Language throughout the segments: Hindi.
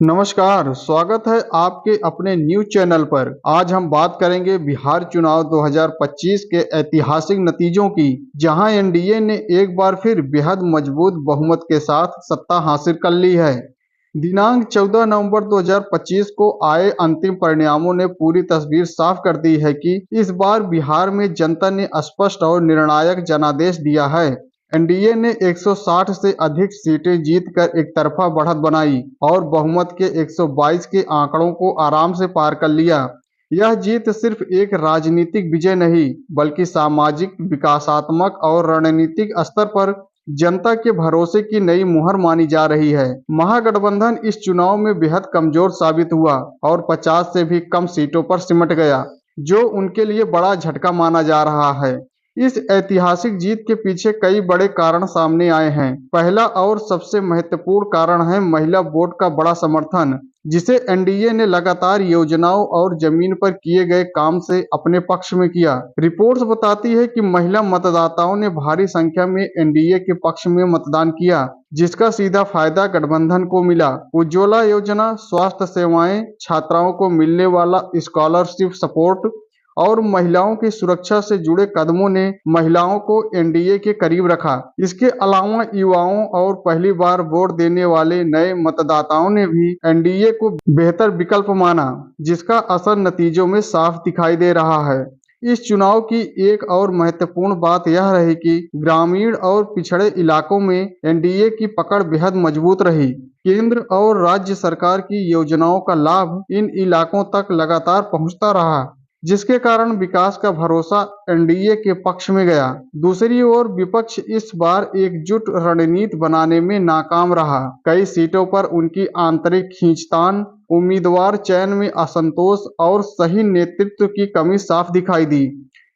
नमस्कार, स्वागत है आपके अपने न्यूज चैनल पर। आज हम बात करेंगे बिहार चुनाव 2025 के ऐतिहासिक नतीजों की, जहां एनडीए ने एक बार फिर बेहद मजबूत बहुमत के साथ सत्ता हासिल कर ली है। दिनांक 14 नवंबर 2025 को आए अंतिम परिणामों ने पूरी तस्वीर साफ कर दी है कि इस बार बिहार में जनता ने स्पष्ट और निर्णायक जनादेश दिया है। एनडीए ने 160 से अधिक सीटें जीतकर एक तरफा बढ़त बनाई और बहुमत के 122 के आंकड़ों को आराम से पार कर लिया। यह जीत सिर्फ एक राजनीतिक विजय नहीं, बल्कि सामाजिक, विकासात्मक और रणनीतिक स्तर पर जनता के भरोसे की नई मुहर मानी जा रही है। महागठबंधन इस चुनाव में बेहद कमजोर साबित हुआ और 50 से भी कम सीटों पर सिमट गया, जो उनके लिए बड़ा झटका माना जा रहा है। इस ऐतिहासिक जीत के पीछे कई बड़े कारण सामने आए हैं। पहला और सबसे महत्वपूर्ण कारण है महिला वोट का बड़ा समर्थन, जिसे एनडीए ने लगातार योजनाओं और जमीन पर किए गए काम से अपने पक्ष में किया। रिपोर्ट्स बताती है कि महिला मतदाताओं ने भारी संख्या में एनडीए के पक्ष में मतदान किया, जिसका सीधा फायदा गठबंधन को मिला। उज्ज्वला योजना, स्वास्थ्य सेवाएं, छात्राओं को मिलने वाला स्कॉलरशिप सपोर्ट और महिलाओं की सुरक्षा से जुड़े कदमों ने महिलाओं को एनडीए के करीब रखा। इसके अलावा युवाओं और पहली बार वोट देने वाले नए मतदाताओं ने भी एनडीए को बेहतर विकल्प माना, जिसका असर नतीजों में साफ दिखाई दे रहा है। इस चुनाव की एक और महत्वपूर्ण बात यह रही कि ग्रामीण और पिछड़े इलाकों में एनडीए की पकड़ बेहद मजबूत रही। केंद्र और राज्य सरकार की योजनाओं का लाभ इन इलाकों तक लगातार पहुंचता रहा, जिसके कारण विकास का भरोसा एनडीए के पक्ष में गया। दूसरी ओर विपक्ष इस बार एकजुट रणनीति बनाने में नाकाम रहा। कई सीटों पर उनकी आंतरिक खींचतान, उम्मीदवार चयन में असंतोष और सही नेतृत्व की कमी साफ दिखाई दी।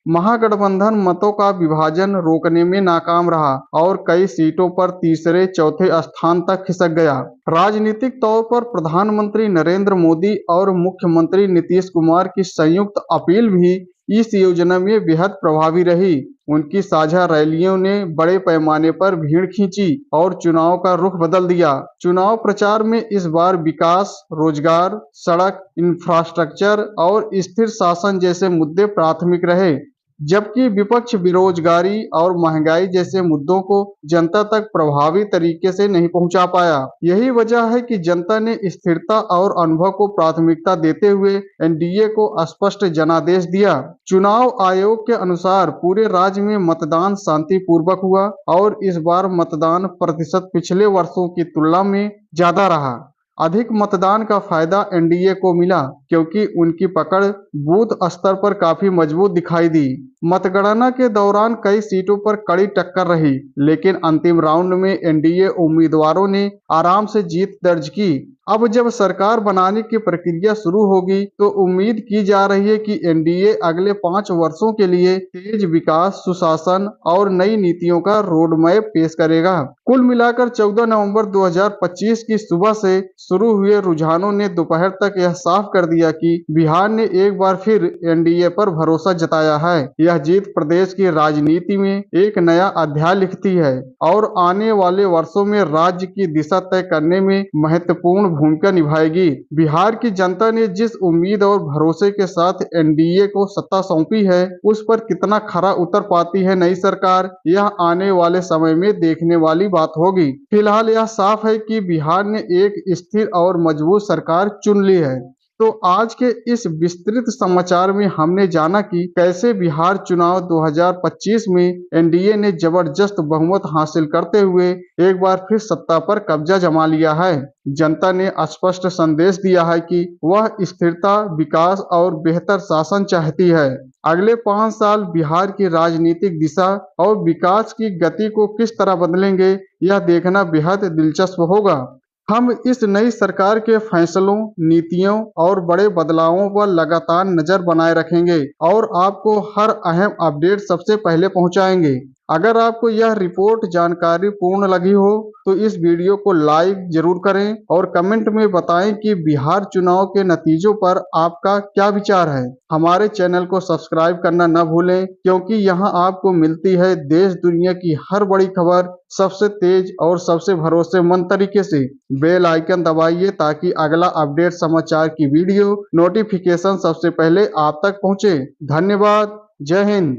महागठबंधन मतों का विभाजन रोकने में नाकाम रहा और कई सीटों पर तीसरे चौथे स्थान तक खिसक गया। राजनीतिक तौर पर प्रधानमंत्री नरेंद्र मोदी और मुख्यमंत्री नीतीश कुमार की संयुक्त अपील भी इस योजना में बेहद प्रभावी रही। उनकी साझा रैलियों ने बड़े पैमाने पर भीड़ खींची और चुनाव का रुख बदल दिया। चुनाव प्रचार में इस बार विकास, रोजगार, सड़क, इंफ्रास्ट्रक्चर और स्थिर शासन जैसे मुद्दे प्राथमिक रहे, जबकि विपक्ष बेरोजगारी और महंगाई जैसे मुद्दों को जनता तक प्रभावी तरीके से नहीं पहुंचा पाया। यही वजह है कि जनता ने स्थिरता और अनुभव को प्राथमिकता देते हुए एनडीए को स्पष्ट जनादेश दिया। चुनाव आयोग के अनुसार पूरे राज्य में मतदान शांतिपूर्वक हुआ और इस बार मतदान प्रतिशत पिछले वर्षों की तुलना में ज्यादा रहा। अधिक मतदान का फायदा एनडीए को मिला क्योंकि उनकी पकड़ बूथ स्तर पर काफी मजबूत दिखाई दी। मतगणना के दौरान कई सीटों पर कड़ी टक्कर रही, लेकिन अंतिम राउंड में एनडीए उम्मीदवारों ने आराम से जीत दर्ज की। अब जब सरकार बनाने की प्रक्रिया शुरू होगी तो उम्मीद की जा रही है कि एनडीए अगले 5 वर्षों के लिए तेज विकास, सुशासन और नई नीतियों का रोड मैप पेश करेगा। कुल मिलाकर 14 नवंबर 2025 की सुबह से शुरू हुए रुझानों ने दोपहर तक यह साफ कर दिया कि बिहार ने एक बार फिर एनडीए पर भरोसा जताया है। यह जीत प्रदेश की राजनीति में एक नया अध्याय लिखती है और आने वाले वर्षों में राज्य की दिशा तय करने में महत्वपूर्ण भूमिका निभाएगी। बिहार की जनता ने जिस उम्मीद और भरोसे के साथ एनडीए को सत्ता सौंपी है, उस पर कितना खरा उतर पाती है नई सरकार, यह आने वाले समय में देखने वाली बात होगी। फिलहाल यह साफ है कि बिहार ने एक स्थिर और मजबूत सरकार चुन ली है। तो आज के इस विस्तृत समाचार में हमने जाना कि कैसे बिहार चुनाव 2025 में एनडीए ने जबरदस्त बहुमत हासिल करते हुए एक बार फिर सत्ता पर कब्जा जमा लिया है। जनता ने स्पष्ट संदेश दिया है कि वह स्थिरता, विकास और बेहतर शासन चाहती है। अगले 5 साल बिहार की राजनीतिक दिशा और विकास की गति को किस तरह बदलेंगे, यह देखना बेहद दिलचस्प होगा। हम इस नई सरकार के फैसलों, नीतियों और बड़े बदलावों पर लगातार नजर बनाए रखेंगे और आपको हर अहम अपडेट सबसे पहले पहुंचाएंगे। अगर आपको यह रिपोर्ट जानकारी पूर्ण लगी हो तो इस वीडियो को लाइक जरूर करें और कमेंट में बताएं कि बिहार चुनाव के नतीजों पर आपका क्या विचार है। हमारे चैनल को सब्सक्राइब करना न भूलें, क्योंकि यहां आपको मिलती है देश दुनिया की हर बड़ी खबर सबसे तेज और सबसे भरोसेमंद तरीके से। बेल आइकन दबाइए ताकि अगला अपडेट समाचार की वीडियो नोटिफिकेशन सबसे पहले आप तक पहुंचे। धन्यवाद। जय हिंद।